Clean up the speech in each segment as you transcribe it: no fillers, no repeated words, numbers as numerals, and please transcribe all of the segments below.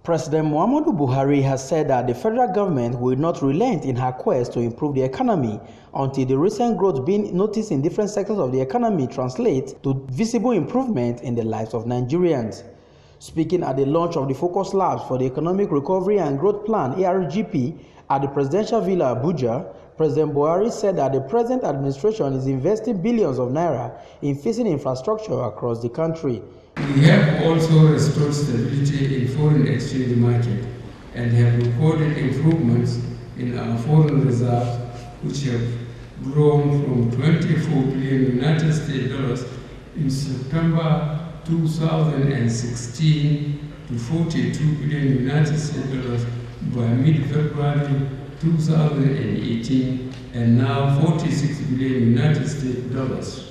President Muhammadu Buhari has said that the federal government will not relent in her quest to improve the economy until the recent growth being noticed in different sectors of the economy translates to visible improvement in the lives of Nigerians. Speaking at the launch of the Focus Labs for the Economic Recovery and Growth Plan (ARGP) at the Presidential Villa Abuja, President Buhari said that the present administration is investing billions of naira in fixing infrastructure across the country. We have also restored stability in foreign exchange market and have recorded improvements in our foreign reserves, which have grown from 24 billion United States dollars in September 2016 to 42 billion United States dollars by mid-February 2018, and now 46 billion United States dollars.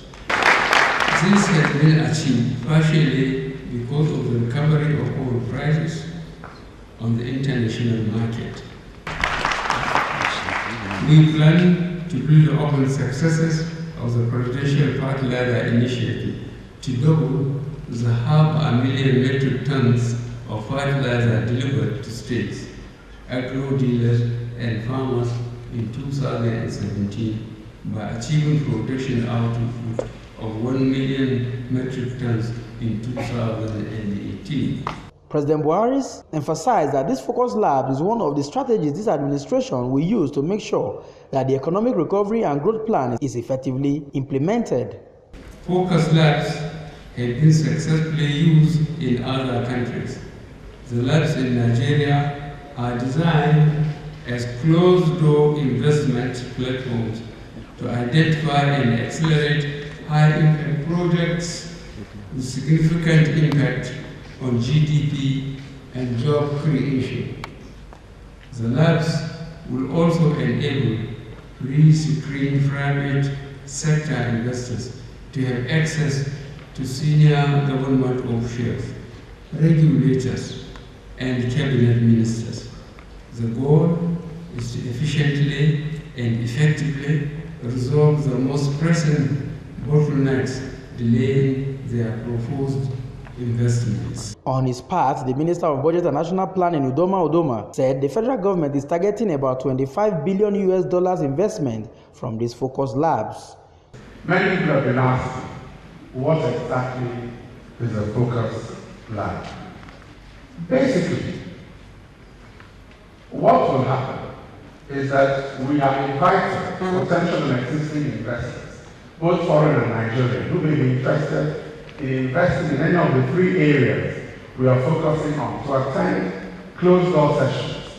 This has been achieved partially because of the recovery of oil prices on the international market. We plan to build upon the successes of the Presidential Fertilizer Initiative to double the 500,000 metric tons of fertilizer delivered to states, agro dealers, and farmers in 2017 by achieving production output of 1 million metric tons in 2018. President Buhari emphasized that this Focus Lab is one of the strategies this administration will use to make sure that the Economic Recovery and Growth Plan is effectively implemented. Focus Labs have been successfully used in other countries. The labs in Nigeria are designed as closed-door investment platforms to identify and accelerate high-impact projects with significant impact on GDP and job creation. The labs will also enable pre-screened private sector investors to have access to senior government officials, regulators, and cabinet ministers. The goal is to efficiently and effectively resolve the most pressing bottlenecks delaying their proposed investments. On his part, the Minister of Budget and National Planning, Udoma, said the federal government is targeting about $25 billion investment from these Focus Labs. Many people have been asking, what exactly is a Focus Lab? Basically, what will happen is that we are inviting potential and existing investors, both foreign and Nigerian, who may be interested in investing in any of the three areas we are focusing on to attend closed-door sessions.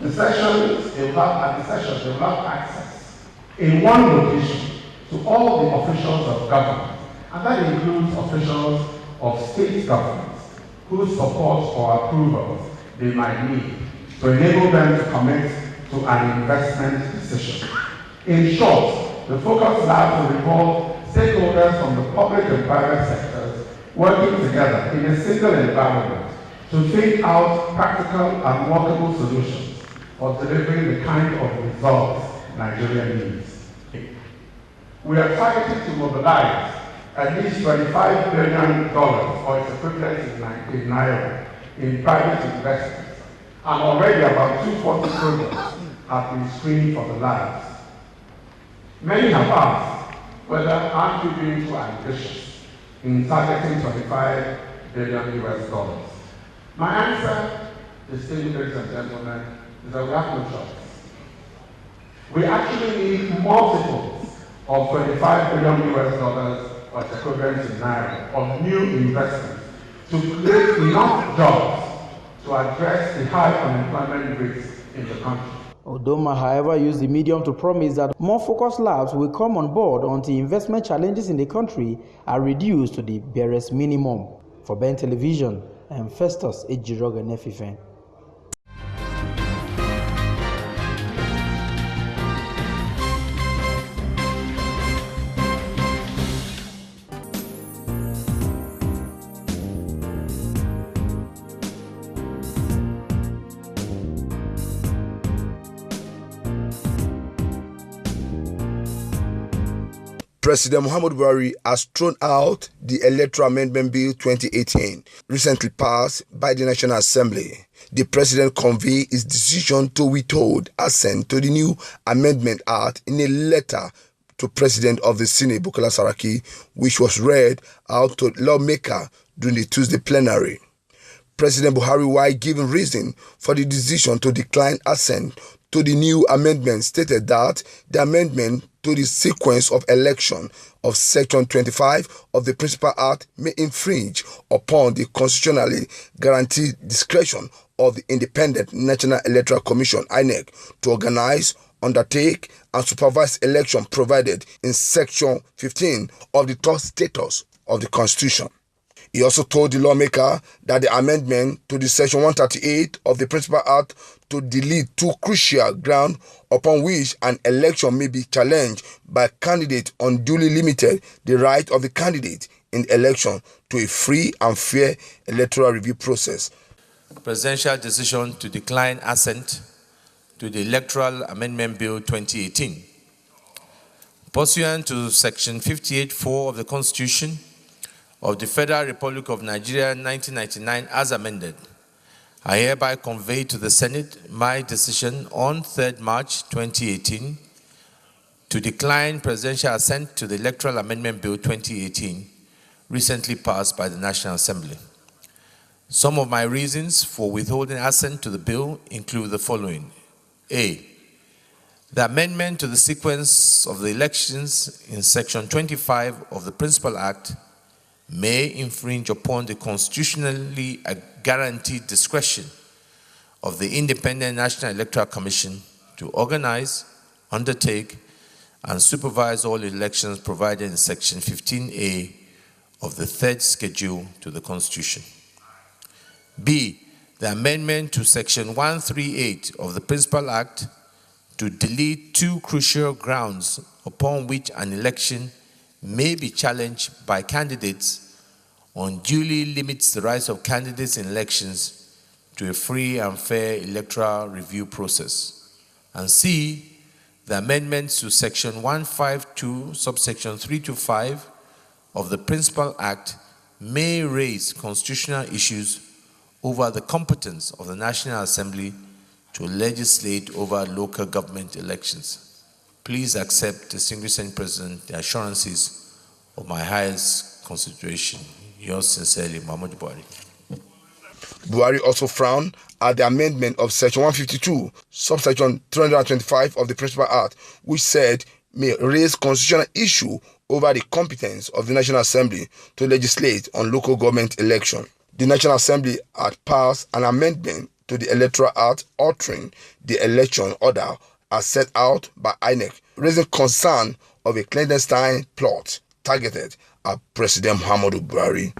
The sessions, they will have access in one location to all the officials of government, and that includes officials of state governments whose support or approvals they might need to enable them to commit to an investment decision. In short, the Focus Lab will involve stakeholders from the public and private sectors working together in a single environment to think out practical and workable solutions for delivering the kind of results Nigeria needs. We are targeting to mobilize at least $25 billion or its equivalent in Naira in private investments, and already about 240 projects have been screened for the labs. Many have asked whether aren't we being too ambitious in targeting $25 billion. My answer, distinguished ladies and gentlemen, is that we have no choice. We actually need multiples of $25 billion or its equivalent in Naira of new investments to create enough jobs to address the high unemployment rates in the country. Udoma, however, used the medium to promise that more Focus Labs will come on board until investment challenges in the country are reduced to the barest minimum. For Ben Television, I'm Festus Ejiroga Nefifen. President Muhammadu Buhari has thrown out the Electoral Amendment Bill 2018, recently passed by the National Assembly. The President conveyed his decision to withhold assent to the new Amendment Act in a letter to President of the Senate, Bukola Saraki, which was read out to lawmakers during the Tuesday plenary. President Buhari, while giving reason for the decision to decline assent to the new amendment, stated that the amendment to the sequence of election of Section 25 of the Principal Act may infringe upon the constitutionally guaranteed discretion of the Independent National Electoral Commission (INEC) to organize, undertake, and supervise election provided in Section 15 of the third status of the Constitution. He also told the lawmaker that the amendment to the Section 138 of the Principal Act to delete two crucial grounds upon which an election may be challenged by candidate unduly limited the right of the candidate in the election to a free and fair electoral review process. Presidential decision to decline assent to the Electoral Amendment Bill 2018. Pursuant to Section 58(4) of the Constitution of the Federal Republic of Nigeria 1999 as amended, I hereby convey to the Senate my decision on 3rd March 2018 to decline presidential assent to the Electoral Amendment Bill 2018 recently passed by the National Assembly. Some of my reasons for withholding assent to the bill include the following. A. The amendment to the sequence of the elections in Section 25 of the Principal Act may infringe upon the constitutionally guaranteed discretion of the Independent National Electoral Commission to organize, undertake, and supervise all elections provided in Section 15A of the third schedule to the Constitution. B. The amendment to Section 138 of the Principal Act to delete two crucial grounds upon which an election may be challenged by candidates unduly limits the rights of candidates in elections to a free and fair electoral review process. And C, the amendments to Section 152, subsection 3 to 5 of the Principal Act may raise constitutional issues over the competence of the National Assembly to legislate over local government elections. Please accept, distinguished Senate President, the assurances of my highest consideration. Yours sincerely, Muhammadu Buhari. Buhari also frowned at the amendment of Section 152, subsection 325 of the Principal Act, which said may raise constitutional issue over the competence of the National Assembly to legislate on local government election. The National Assembly had passed an amendment to the Electoral Act altering the election order as set out by INEC, raising concern of a clandestine plot targeted at President Muhammadu Buhari.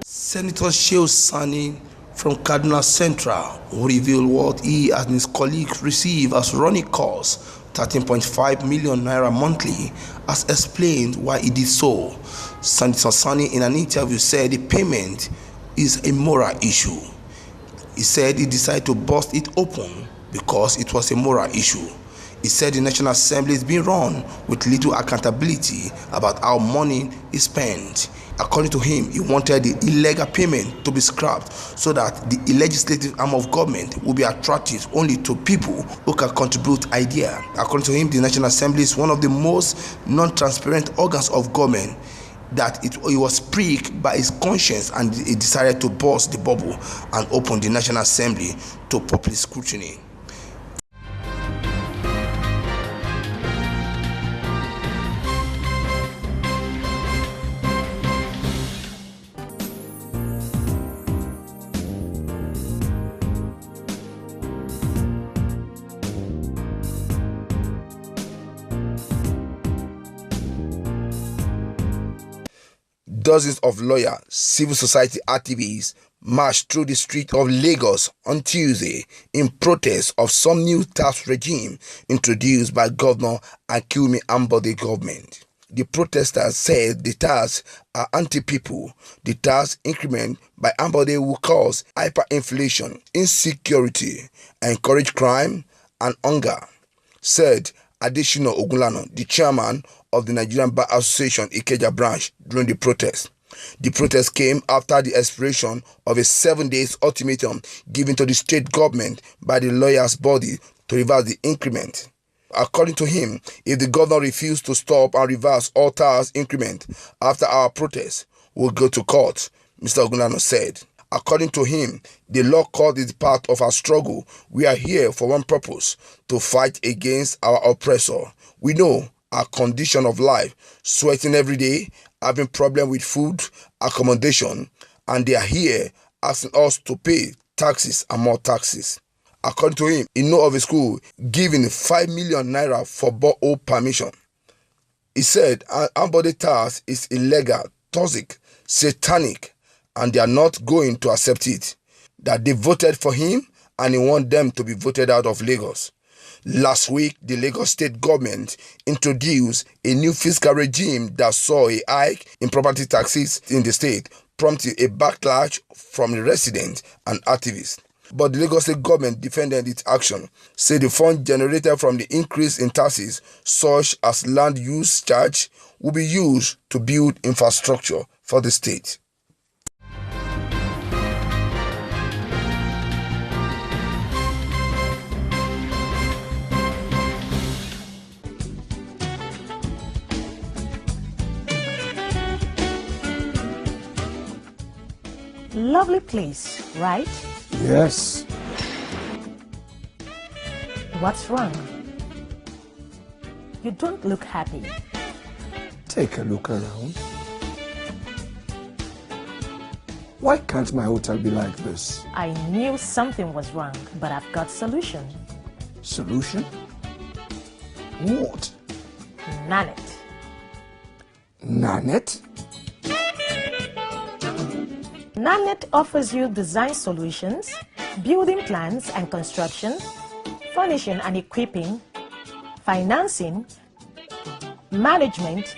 Senator Shehu Sani from Kaduna Central who revealed what he and his colleagues receive as running costs, 13.5 million naira monthly, has explained why he did so. Senator Sani in an interview said the payment is a moral issue. He said he decided to bust it open because it was a moral issue. He said the National Assembly is being run with little accountability about how money is spent. According to him, he wanted the illegal payment to be scrapped so that the legislative arm of government will be attractive only to people who can contribute ideas. According to him, the National Assembly is one of the most non-transparent organs of government, that it was pricked by his conscience and he decided to burst the bubble and open the National Assembly to public scrutiny. Dozens of lawyers, civil society activists, marched through the streets of Lagos on Tuesday in protest of some new tax regime introduced by Governor Akinwumi Ambode government. The protesters said the tax are anti-people. The tax increment by Ambode will cause hyperinflation, insecurity, encourage crime and hunger, said Adesina Ogunlana, the chairman of the Nigerian Bar Association Ikeja branch, during the protest. The protest came after the expiration of a 7-day ultimatum given to the state government by the lawyers' body to reverse the increment. According to him, if the governor refused to stop and reverse all tax increment after our protest, we'll go to court, Mr. Ogunlana said. According to him, the law court is part of our struggle. We are here for one purpose, to fight against our oppressor. We know our condition of life, sweating every day, having problem with food, accommodation, and they are here asking us to pay taxes and more taxes. According to him, he know of a school giving 5 million naira for borehole permission. He said Ambode tax is illegal, toxic, satanic, and they are not going to accept it. That they voted for him and he wants them to be voted out of Lagos. Last week, the Lagos state government introduced a new fiscal regime that saw a hike in property taxes in the state, prompting a backlash from the residents and activists. But the Lagos state government defended its action, said the fund generated from the increase in taxes, such as land use charge, will be used to build infrastructure for the state. Lovely place, right? Yes. What's wrong? You don't look happy. Take a look around. Why can't my hotel be like this? I knew something was wrong, but I've got solution. Solution? What? Nanet. Nanet? Nanet offers you design solutions, building plans and construction, furnishing and equipping, financing, management,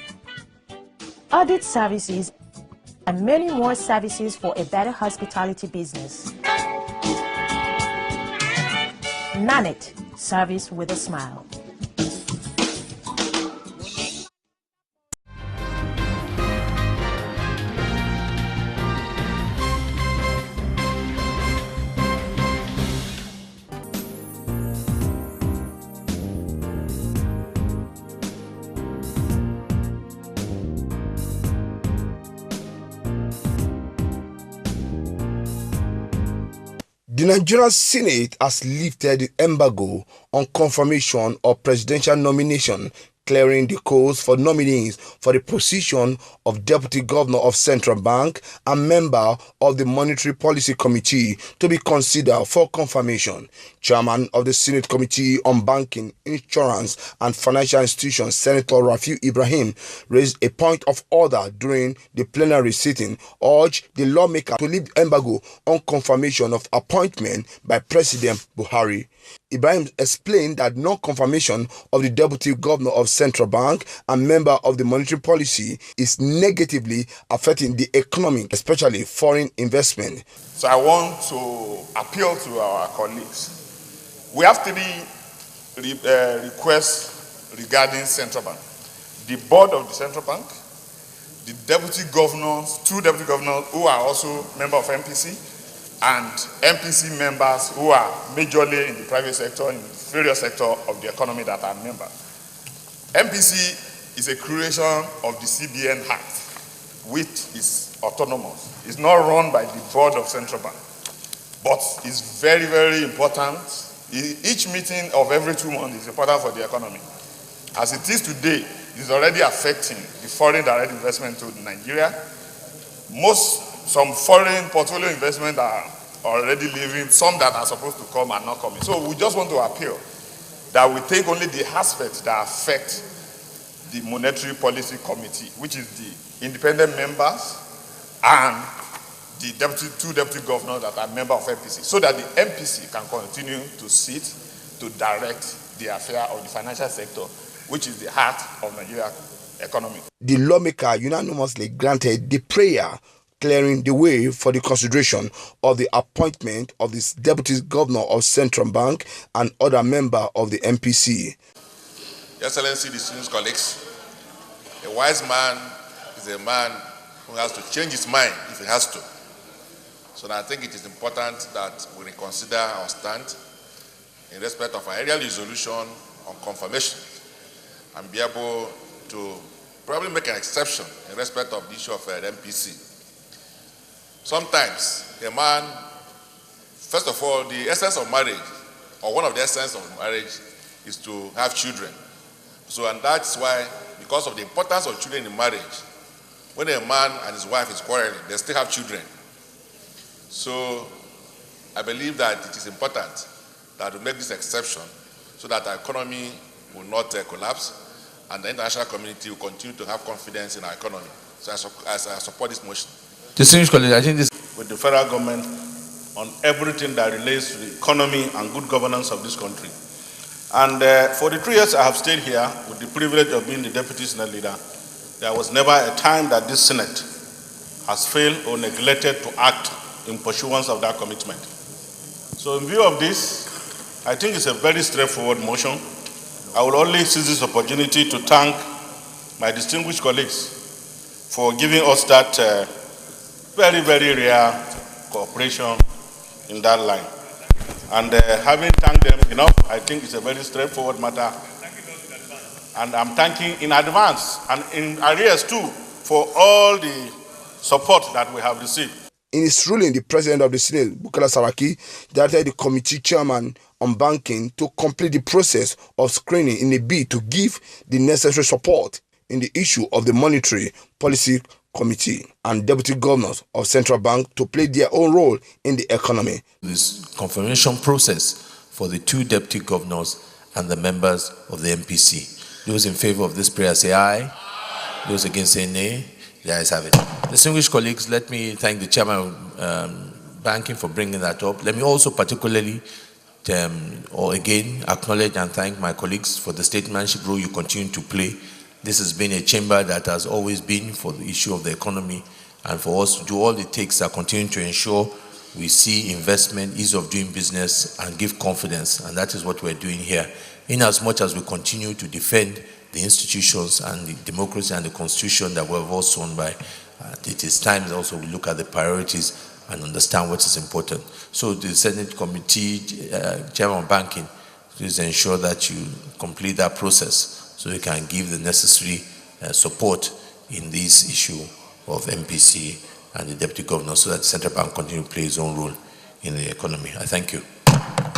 audit services, and many more services for a better hospitality business. Nanet, service with a smile. The Nigerian Senate has lifted the embargo on confirmation of presidential nomination, clearing the course for nominees for the position of Deputy Governor of Central Bank and member of the Monetary Policy Committee to be considered for confirmation. Chairman of the Senate Committee on Banking, Insurance and Financial Institutions, Senator Rafiu Ibrahim, raised a point of order during the plenary sitting, urged the lawmaker to lift the embargo on confirmation of appointment by President Buhari. Ibrahim explained that non-confirmation of the Deputy Governor of Central Bank and member of the Monetary Policy is negatively affecting the economy, especially foreign investment. So I want to appeal to our colleagues. We have three requests regarding Central Bank. The board of the Central Bank, the deputy governors, 2 deputy governors who are also members of MPC, and MPC members who are majorly in the private sector, in various sectors of the economy that are members. MPC is a creation of the CBN Act, which is autonomous. It's not run by the board of Central Bank, but it's very, very important. Each meeting of every 2 months is important for the economy. As it is today, it is already affecting the foreign direct investment to Nigeria. Some foreign portfolio investment are already leaving, some that are supposed to come are not coming. So we just want to appeal that we take only the aspects that affect the Monetary Policy Committee, which is the independent members and the two deputy governors that are members of MPC, so that the MPC can continue to sit to direct the affair of the financial sector, which is the heart of Nigeria's economy. The lawmaker unanimously granted the prayer, clearing the way for the consideration of the appointment of the deputy governor of Central Bank and other member of the MPC. Your Excellency, distinguished colleagues, a wise man is a man who has to change his mind if he has to. So I think it is important that we reconsider our stand in respect of our earlier resolution on confirmation and be able to probably make an exception in respect of the issue of MPC. Sometimes a man, first of all, the essence of marriage, or one of the essence of marriage, is to have children. So, and that's why, because of the importance of children in marriage, when a man and his wife is quarreling, they still have children. So, I believe that it is important that we make this exception so that our economy will not collapse and the international community will continue to have confidence in our economy. So, I support this motion. Distinguished colleagues, I think this with the federal government on everything that relates to the economy and good governance of this country. And for the 3 years I have stayed here with the privilege of being the deputy Senate leader, there was never a time that this Senate has failed or neglected to act in pursuance of that commitment. So in view of this, I think it's a very straightforward motion. I will only seize this opportunity to thank my distinguished colleagues for giving us that very, very rare cooperation in that line. And having thanked them enough, I think it's a very straightforward matter. And I'm thanking in advance and in arrears too for all the support that we have received. In his ruling, the president of the Senate, Bukola Saraki, directed the committee chairman on banking to complete the process of screening in a bid to give the necessary support in the issue of the monetary policy committee and deputy governors of Central Bank to play their own role in the economy. This confirmation process for the 2 deputy governors and the members of the MPC. Those in favor of this prayer say aye. Those against say nay. The ayes have it. Distinguished colleagues, let me thank the chairman of banking for bringing that up. Let me also particularly again acknowledge and thank my colleagues for the statesmanship role you continue to play. This has been a chamber that has always been for the issue of the economy, and for us to do all it takes to continue to ensure we see investment, ease of doing business, and give confidence. And that is what we're doing here. In as much as we continue to defend the institutions and the democracy and the constitution that we're all sworn by, it is time also we look at the priorities and understand what is important. So the Senate Committee, Chairman of Banking, please ensure that you complete that process so you can give the necessary support in this issue of MPC and the Deputy Governor so that the Central Bank continue to play its own role in the economy. I thank you.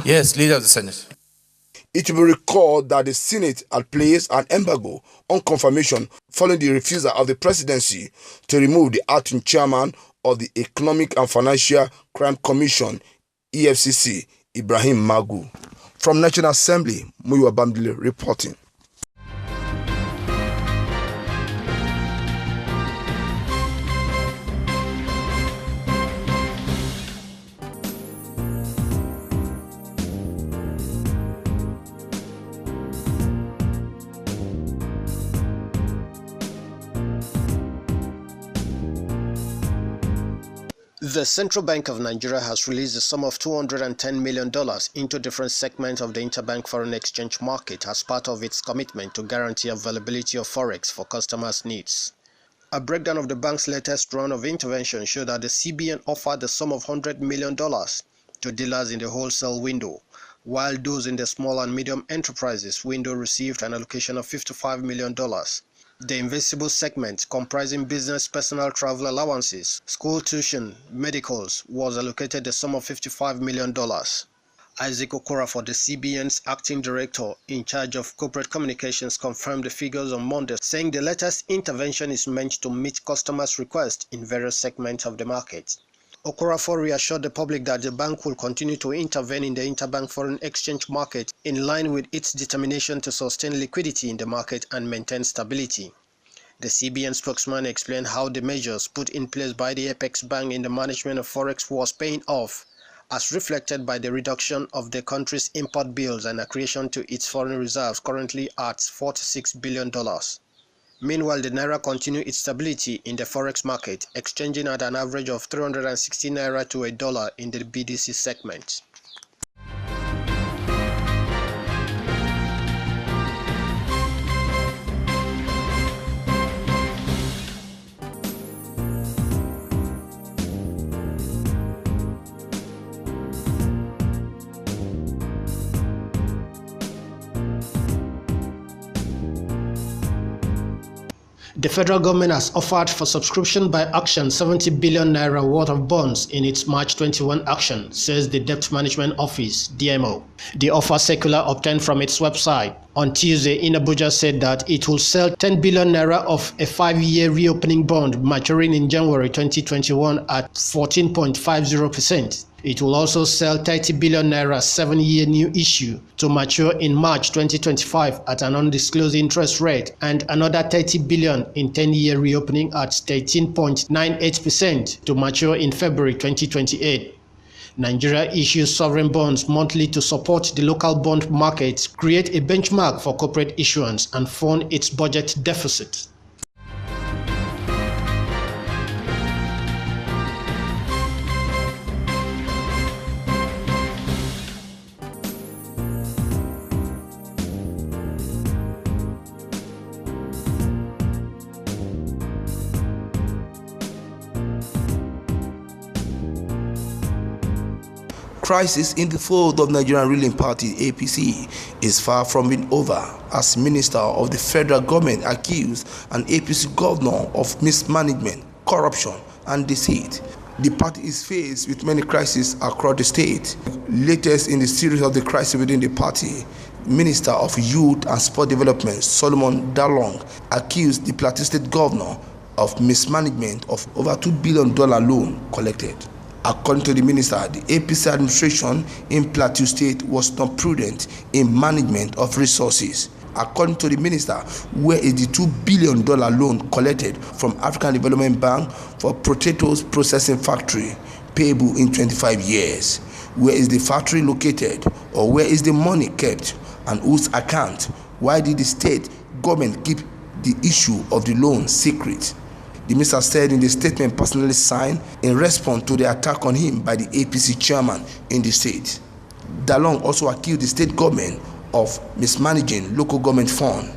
Yes, Leader of the Senate. It will be recalled that the Senate had placed an embargo on confirmation following the refusal of the presidency to remove the acting chairman of the Economic and Financial Crime Commission, EFCC, Ibrahim Magu. From National Assembly, Muyiwa Bamdele reporting. The Central Bank of Nigeria has released a sum of $210 million into different segments of the interbank foreign exchange market as part of its commitment to guarantee availability of forex for customers' needs. A breakdown of the bank's latest round of intervention showed that the CBN offered a sum of $100 million to dealers in the wholesale window, while those in the small and medium enterprises window received an allocation of $55 million. The invisible segment, comprising business personal travel allowances, school tuition, medicals, was allocated a sum of $55 million. Isaac Okorafor, the CBN's acting director in charge of corporate communications, confirmed the figures on Monday, saying the latest intervention is meant to meet customers' requests in various segments of the market. Okorafor reassured the public that the bank will continue to intervene in the interbank foreign exchange market in line with its determination to sustain liquidity in the market and maintain stability. The CBN spokesman explained how the measures put in place by the Apex Bank in the management of forex was paying off, as reflected by the reduction of the country's import bills and accretion to its foreign reserves, currently at $46 billion. Meanwhile, the Naira continued its stability in the forex market, exchanging at an average of 360 Naira to a dollar in the BDC segment. The federal government has offered for subscription by auction 70 billion naira worth of bonds in its March 21 auction, says the Debt Management Office, DMO. The offer circular obtained from its website on Tuesday in Abuja said that it will sell 10 billion naira of a 5-year reopening bond maturing in January 2021 at 14.50%. It will also sell 30 billion naira 7-year new issue to mature in March 2025 at an undisclosed interest rate, and another 30 billion in 10-year reopening at 13.98% to mature in February 2028. Nigeria issues sovereign bonds monthly to support the local bond market, create a benchmark for corporate issuance, and fund its budget deficit. Crisis in the fold of Nigerian ruling party APC is far from being over, as Minister of the Federal Government accused an APC governor of mismanagement, corruption and deceit. The party is faced with many crises across the state. Latest in the series of the crisis within the party, Minister of Youth and Sport Development Solomon Dalong accused the Plateau State governor of mismanagement of over $2 billion loan collected. According to the minister, the APC administration in Plateau State was not prudent in management of resources. According to the minister, where is the $2 billion loan collected from African Development Bank for potatoes processing factory payable in 25 years? Where is the factory located, or where is the money kept, and whose account? Why did the state government keep the issue of the loan secret? The minister said in the statement personally signed in response to the attack on him by the APC chairman in the state. Dalong also accused the state government of mismanaging local government funds.